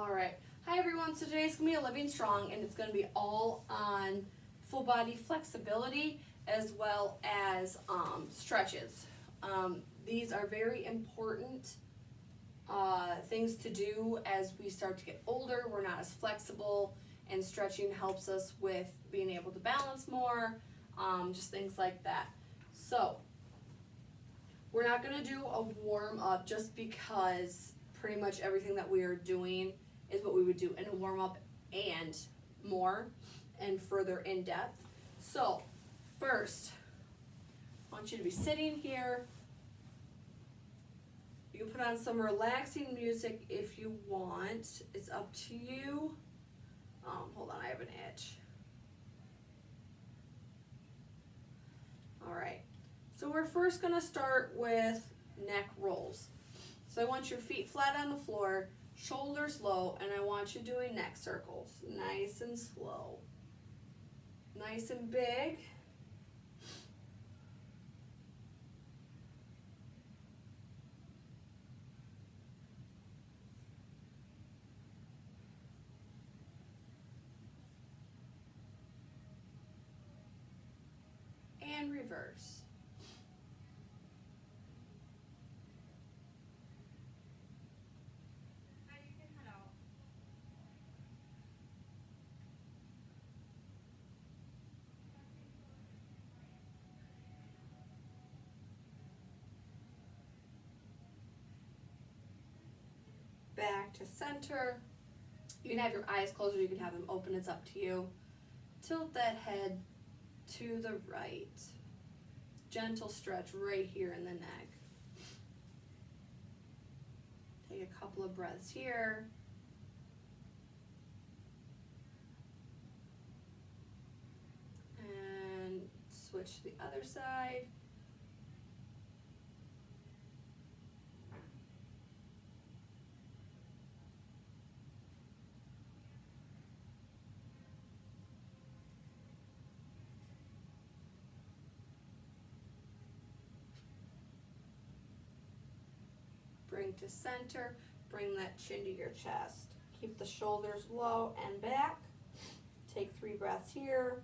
All right. Hi everyone. So today's gonna be a Living Strong, and it's gonna be all on full body flexibility as well as stretches. These are very important things to do as we start to get older. We're not as flexible, and stretching helps us with being able to balance more, just things like that. So we're not gonna do a warm up just because pretty much everything that we are doing is what we would do in a warm up and more and further in depth. So first, I want you to be sitting here. You can put on some relaxing music if you want. It's up to you. Hold on, I have an itch. All right, so we're first gonna start with neck rolls. So I want your feet flat on the floor, shoulders low, and I want you doing neck circles, nice and slow. Nice and big. And reverse. Back to center. You can have your eyes closed or you can have them open, it's up to you. Tilt that head to the right. Gentle stretch right here in the neck. Take a couple of breaths here. And switch to the other side. Bring to center, bring that chin to your chest. Keep the shoulders low and back. Take 3 breaths here.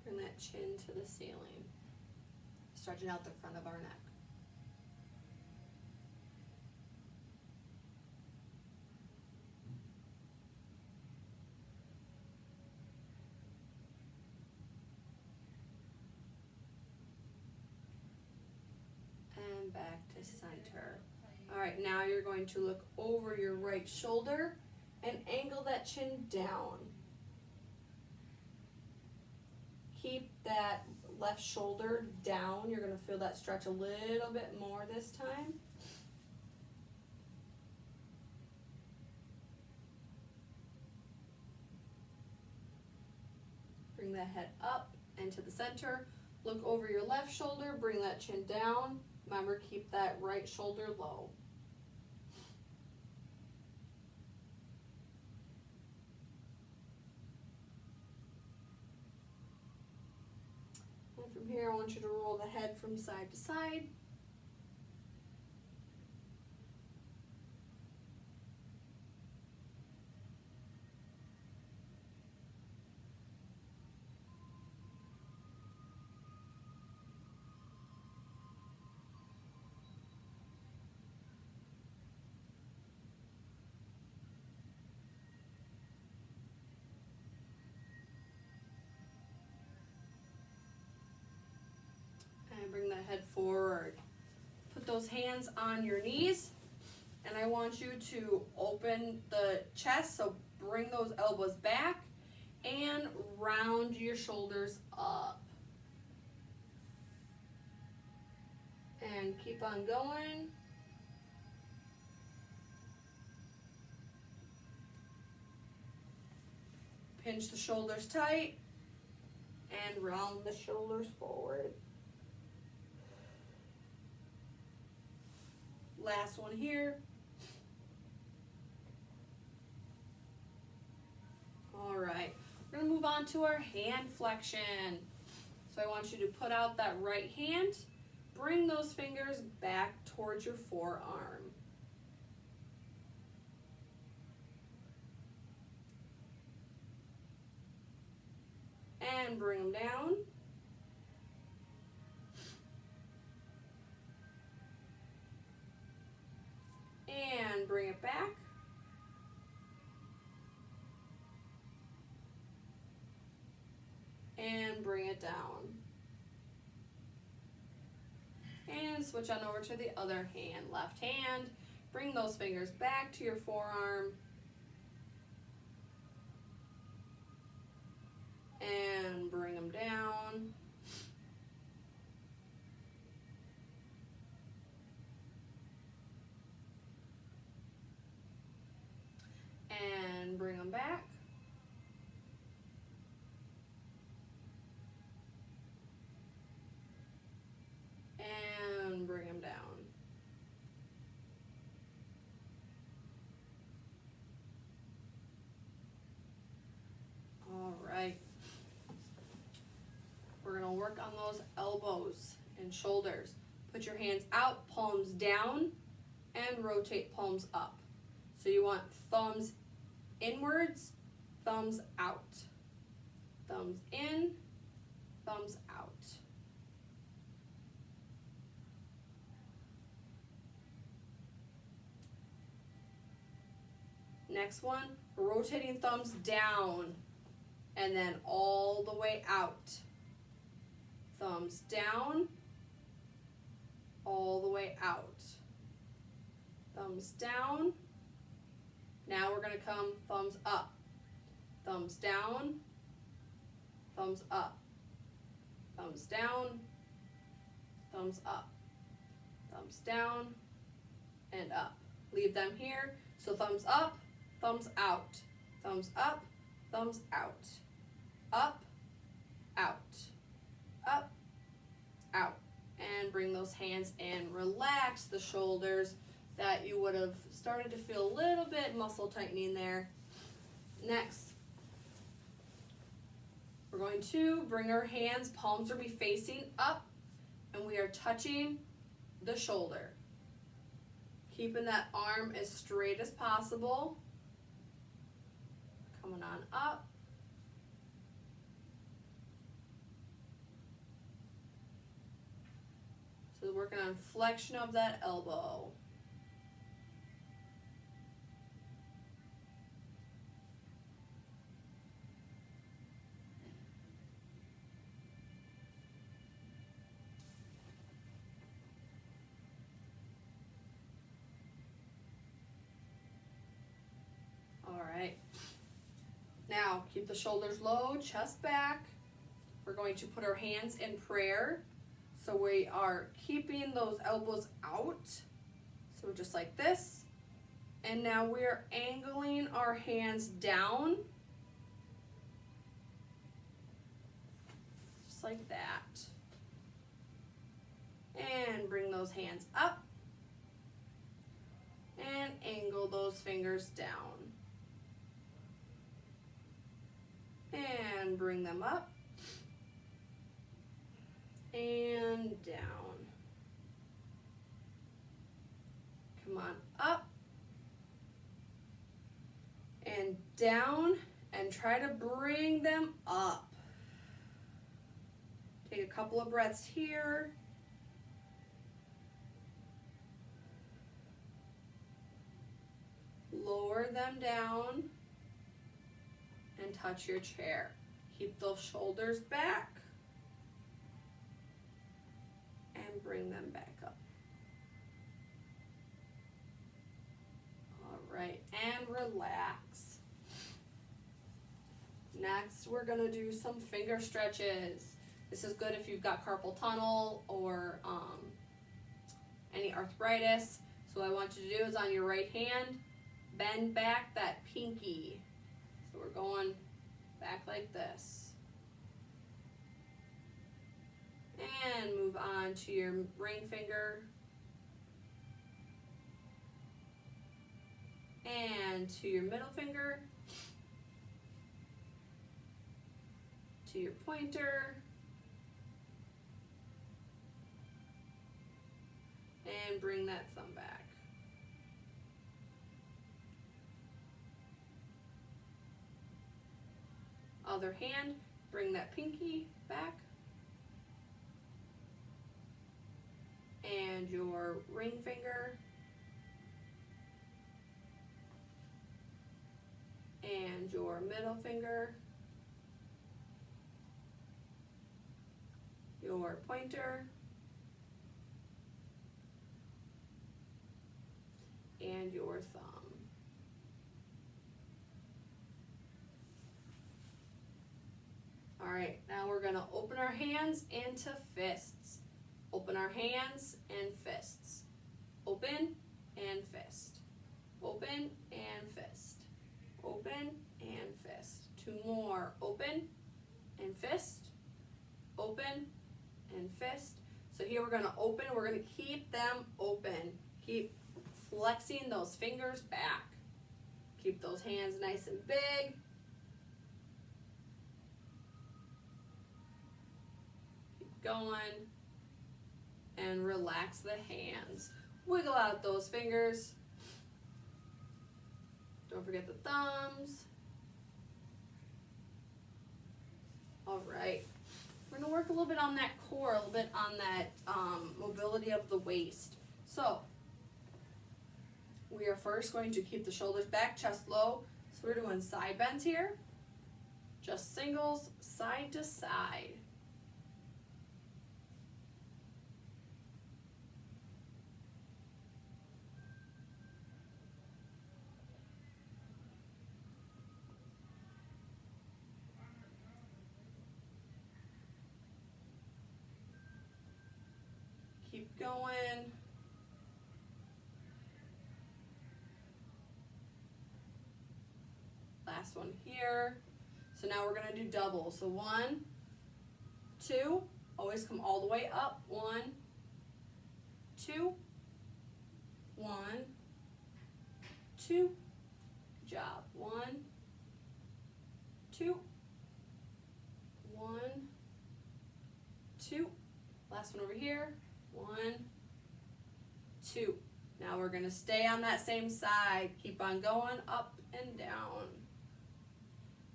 Bring that chin to the ceiling. Stretching out the front of our neck. And back to center. All right, now you're going to look over your right shoulder and angle that chin down. Keep that left shoulder down. You're going to feel that stretch a little bit more this time. Bring that head up and to the center. Look over your left shoulder, bring that chin down. Remember, keep that right shoulder low. And from here, I want you to roll the head from side to side. And bring that head forward. Put those hands on your knees, and I want you to open the chest, so bring those elbows back and round your shoulders up. And keep on going. Pinch the shoulders tight and round the shoulders forward. Last one here. move on to our hand flexion. So I want you to put out that right hand, bring those fingers back towards your forearm. And bring them down. And bring it back. And bring it down. And switch on over to the other hand. Left hand, bring those fingers back to your forearm. And bring them down. And bring them back. And bring them down. All right. We're going to work on those elbows and shoulders. Put your hands out, palms down, and rotate palms up. So you want thumbs inwards, thumbs out. Thumbs in, thumbs out. Next one, rotating thumbs down and then all the way out. Thumbs down, all the way out. Thumbs down. Now we're going to come thumbs up. Thumbs down, thumbs up. Thumbs down, thumbs up. Thumbs down and up. Leave them here. So thumbs up, thumbs out. Thumbs up, thumbs out. Up, out. Up, out. And bring those hands in. Relax the shoulders that you would have started to feel a little bit muscle tightening there. Next, we're going to bring our hands, palms will be facing up, and we are touching the shoulder. Keeping that arm as straight as possible. Coming on up. So working on flexion of that elbow. All right. Now keep the shoulders low, chest back. We're going to put our hands in prayer. So we are keeping those elbows out. So just like this. And now we're angling our hands down. Just like that. And bring those hands up. And angle those fingers down. And bring them up. And down. Come on up. And down. And try to bring them up. Take a couple of breaths here. Lower them down. And touch your chair. Keep those shoulders back. And bring them back up. All right, and relax. Next, we're gonna do some finger stretches. This is good if you've got carpal tunnel or any arthritis. So what I want you to do is on your right hand, bend back that pinky. So we're going back like this. And move on to your ring finger. And to your middle finger. to your pointer. And bring that thumb back. Other hand, bring that pinky back. And your ring finger. And your middle finger. Your pointer. And your thumb. All right, now we're gonna open our hands into fists. Open our hands and fists. Open and fist. Open and fist. Open and fist. Two more. Open and fist. Open and fist. So here we're gonna open, we're gonna keep them open. Keep flexing those fingers back. Keep those hands nice and big. Keep going. And relax the hands. Wiggle out those fingers. Don't forget the thumbs. All right. We're gonna work a little bit on that core, a little bit on that mobility of the waist. So, we are first going to keep the shoulders back, chest low. So we're doing side bends here. Just singles, side to side. Keep going. Last one here. So now we're gonna do double. So 1, 2, always come all the way up. 1, 2, 1, 2. Good job. 1, 2, 1, 2. Last one over here. 1, 2. Now we're gonna stay on that same side. Keep on going up and down.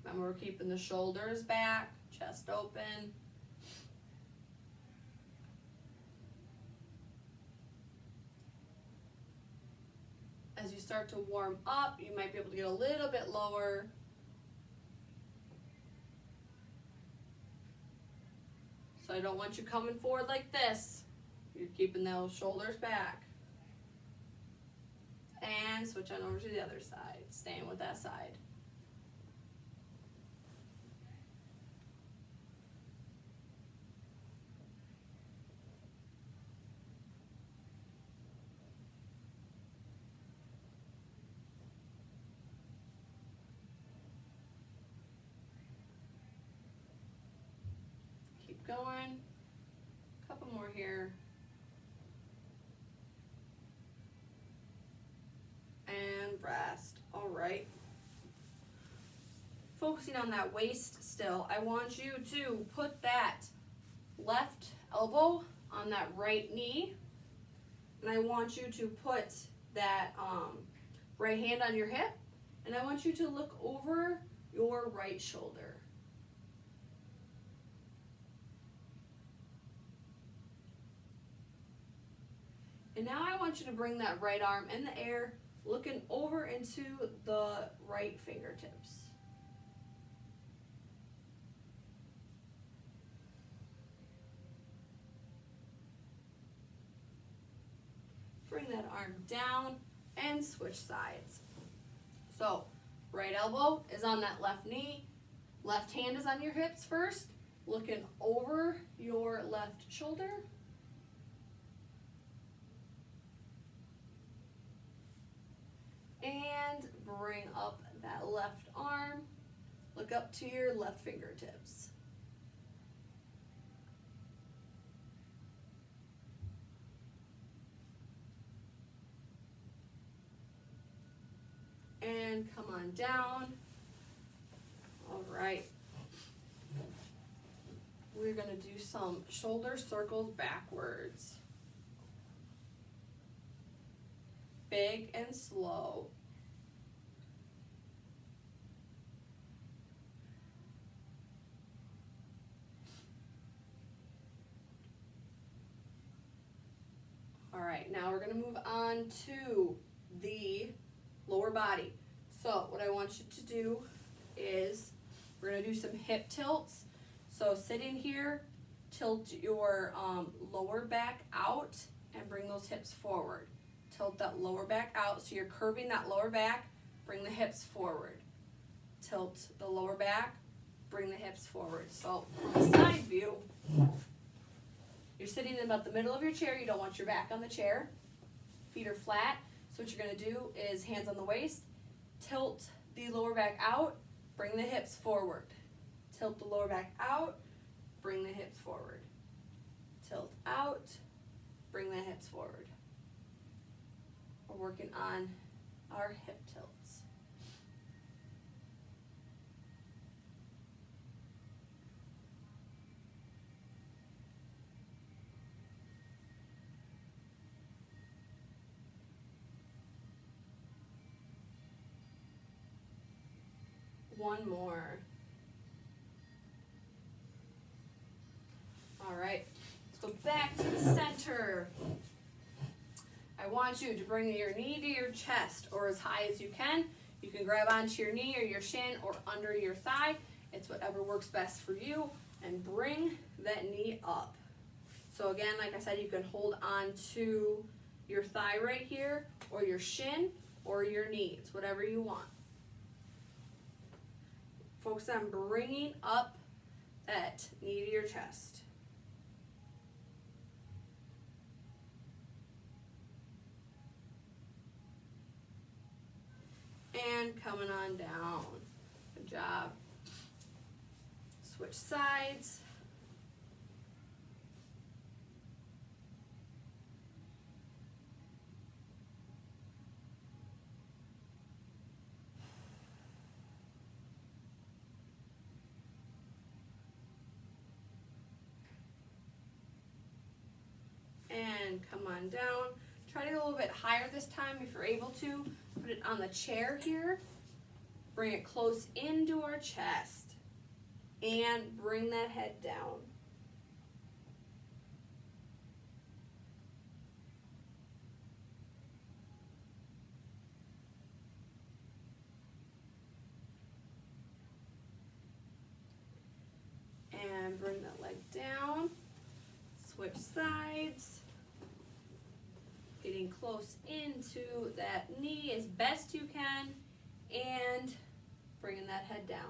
Remember, we're keeping the shoulders back, chest open. As you start to warm up, you might be able to get a little bit lower. So I don't want you coming forward like this. You're keeping those shoulders back. And switch on over to the other side, staying with that side. Keep going. Couple more here. And rest. All right. Focusing on that waist still, I want you to put that left elbow on that right knee. And I want you to put that right hand on your hip. And I want you to look over your right shoulder. And now I want you to bring that right arm in the air, looking over into the right fingertips. Bring that arm down and switch sides. So, right elbow is on that left knee, left hand is on your hips first, looking over your left shoulder. And bring up that left arm, look up to your left fingertips. And come on down. All right. we're gonna do some shoulder circles backwards. Big and slow. All right, now we're gonna move on to the lower body. So what I want you to do is we're gonna do some hip tilts. So sitting here, tilt your lower back out and bring those hips forward. Tilt that lower back out, so you're curving that lower back, bring the hips forward. Tilt the lower back, bring the hips forward. So from the side view, you're sitting in about the middle of your chair, you don't want your back on the chair. Feet are flat, so what you're gonna do is hands on the waist, tilt the lower back out, bring the hips forward. Tilt the lower back out, bring the hips forward. Tilt out, bring the hips forward. We're working on our hip tilts. One more. All right, let's go back to the center. I want you to bring your knee to your chest or as high as you can. You can grab onto your knee or your shin or under your thigh. It's whatever works best for you. And bring that knee up. So again, like I said, you can hold on to your thigh right here or your shin or your knee. It's whatever you want. Focus on bringing up that knee to your chest. And coming on down. Good job. Switch sides. And come on down. Try to go a little bit higher this time if you're able to. Put it on the chair here. Bring it close into our chest. And bring that head down. And bring that leg down. Switch sides. Getting close into that knee as best you can. And bringing that head down.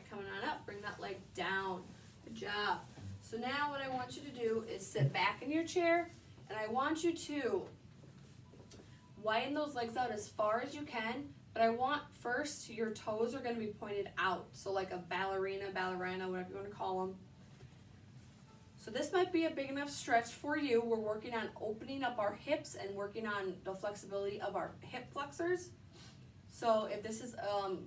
Coming on up, bring that leg down. Good job. So now what I want you to do is sit back in your chair, and I want you to widen those legs out as far as you can, but I want first your toes are going to be pointed out, so like a ballerina, whatever you want to call them. So this might be a big enough stretch for you. We're working on opening up our hips and working on the flexibility of our hip flexors. So if this is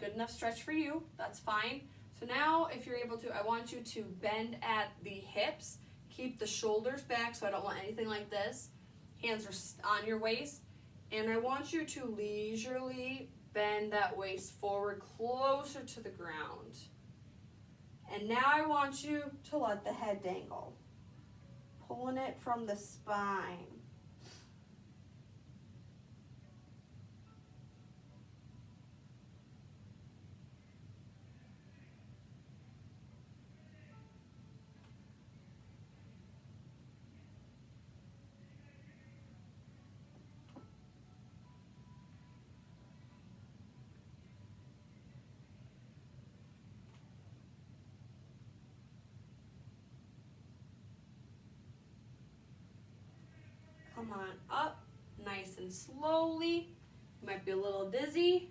good enough stretch for you, that's fine. So now if you're able to, I want you to bend at the hips, keep the shoulders back, so I don't want anything like this. Hands are on your waist, and I want you to leisurely bend that waist forward closer to the ground. And now I want you to let the head dangle, pulling it from the spine. Come on up, nice and slowly. You might be a little dizzy,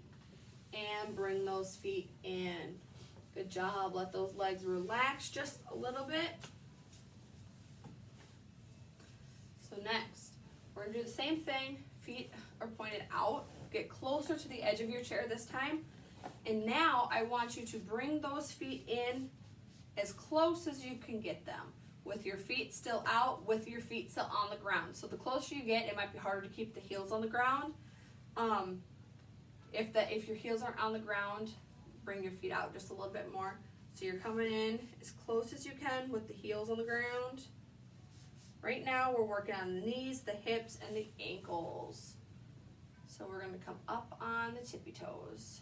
and bring those feet in. Good job. Let those legs relax just a little bit. So next, we're gonna do the same thing. Feet are pointed out. Get closer to the edge of your chair this time. And now I want you to bring those feet in as close as you can get them, with your feet still out, with your feet still on the ground. So the closer you get, it might be harder to keep the heels on the ground. If your heels aren't on the ground, bring your feet out just a little bit more. So you're coming in as close as you can with the heels on the ground. Right now we're working on the knees, the hips, and the ankles. So we're going to come up on the tippy toes.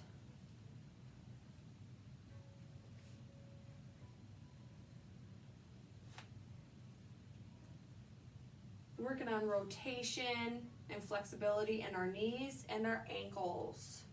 Working on rotation and flexibility in our knees and our ankles.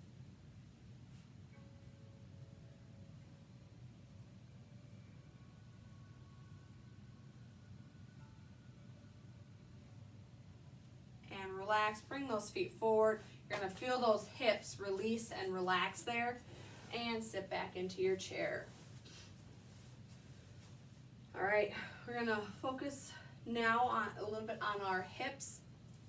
And relax, bring those feet forward. You're gonna feel those hips release and relax there, and sit back into your chair. All right, we're gonna focus now on a little bit on our hips,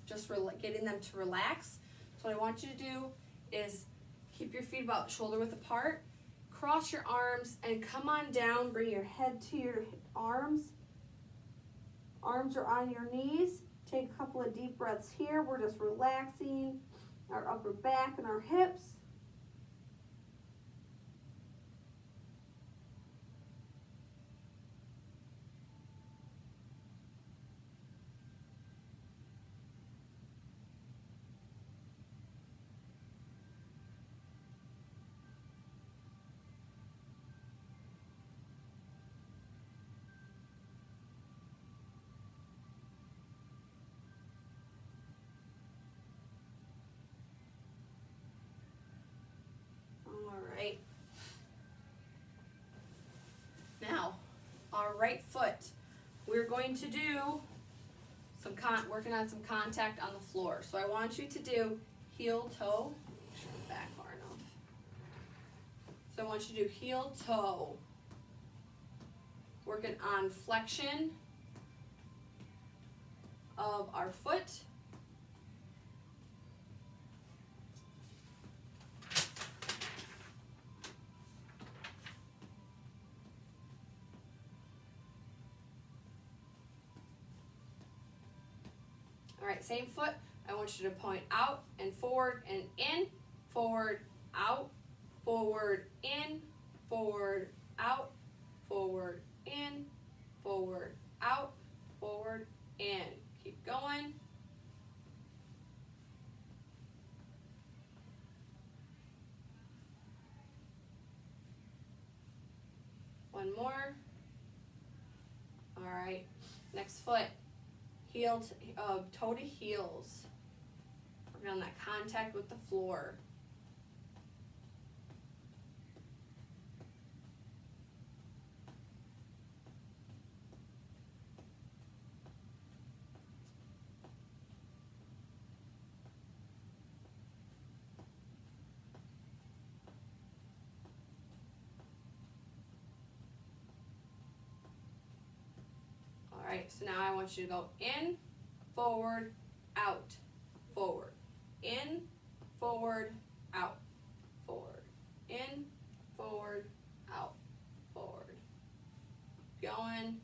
just getting them to relax. So what I want you to do is keep your feet about shoulder width apart, cross your arms, and come on down. Bring your head to your arms. Arms are on your knees. Take a couple of deep breaths here. We're just relaxing our upper back and our hips. Right. Now, our right foot, we're going to do some working on some contact on the floor. So I want you to do heel toe. Make sure I'm back far enough. So I want you to do heel toe. Working on flexion of our foot. All right, same foot. I want you to point out and forward and in, forward, out, forward, in, forward, out, forward, in, forward, out, forward, in. Keep going. One more. All right, next foot. Toe to heels. Working on that contact with the floor. All right, so now I want you to go in, forward, out, forward, in, forward, out, forward, in, forward, out, forward. Going.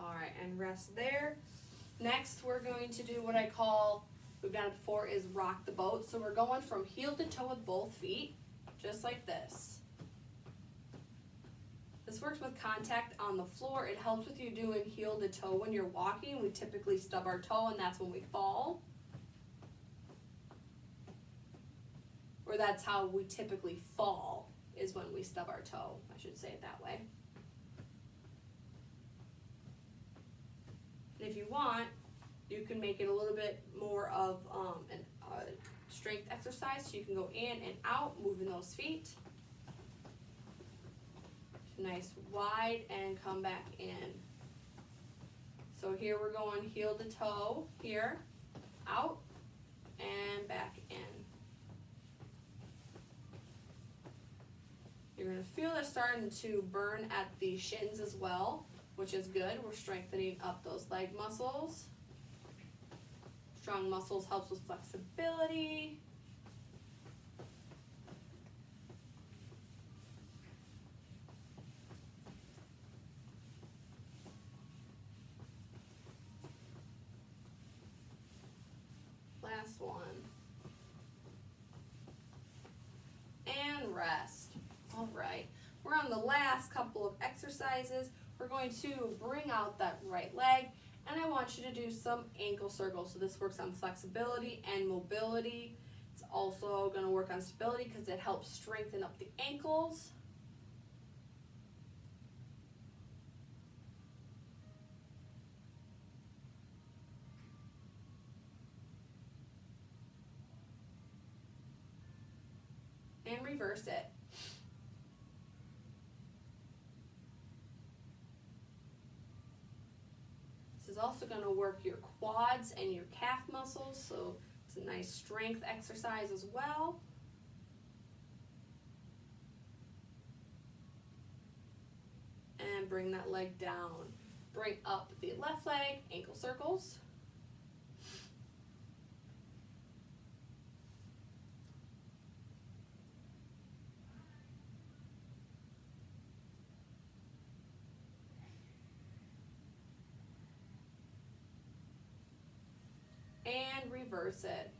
All right, and rest there. Next, we're going to do what I call, we've done it before, is rock the boat. So we're going from heel to toe with both feet, just like this. This works with contact on the floor. It helps with you doing heel to toe when you're walking. We typically stub our toe, and that's when we fall. Or that's how we typically fall, is when we stub our toe. I should say it that way. And if you want, you can make it a little bit more of a strength exercise, so you can go in and out, moving those feet. Nice wide and come back in. So here we're going heel to toe, here, out, and back in. You're going to feel they're starting to burn at the shins as well, which is good. We're strengthening up those leg muscles. Strong muscles helps with flexibility. Last one. And rest. All right. We're on the last couple of exercises. We're going to bring out that right leg, and I want you to do some ankle circles. So this works on flexibility and mobility. It's also going to work on stability because it helps strengthen up the ankles. And reverse it. This is also going to work your quads and your calf muscles, so it's a nice strength exercise as well. And bring that leg down. Bring up the left leg, ankle circles. And reverse it.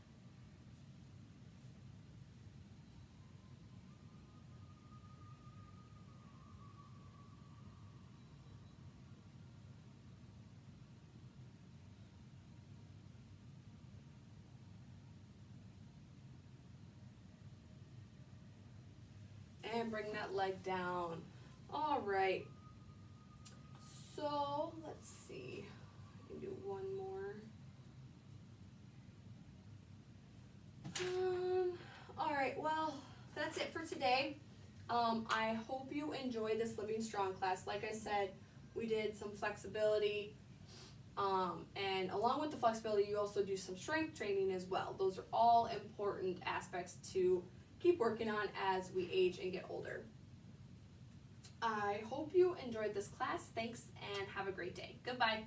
And bring that leg down. All right. So let's see. I can do one more. All right, well, that's it for today. I hope you enjoyed this Living Strong class. Like I said, we did some flexibility, and along with the flexibility, you also do some strength training as well. Those are all important aspects to keep working on as we age and get older. I hope you enjoyed this class. Thanks, and have a great day. Goodbye.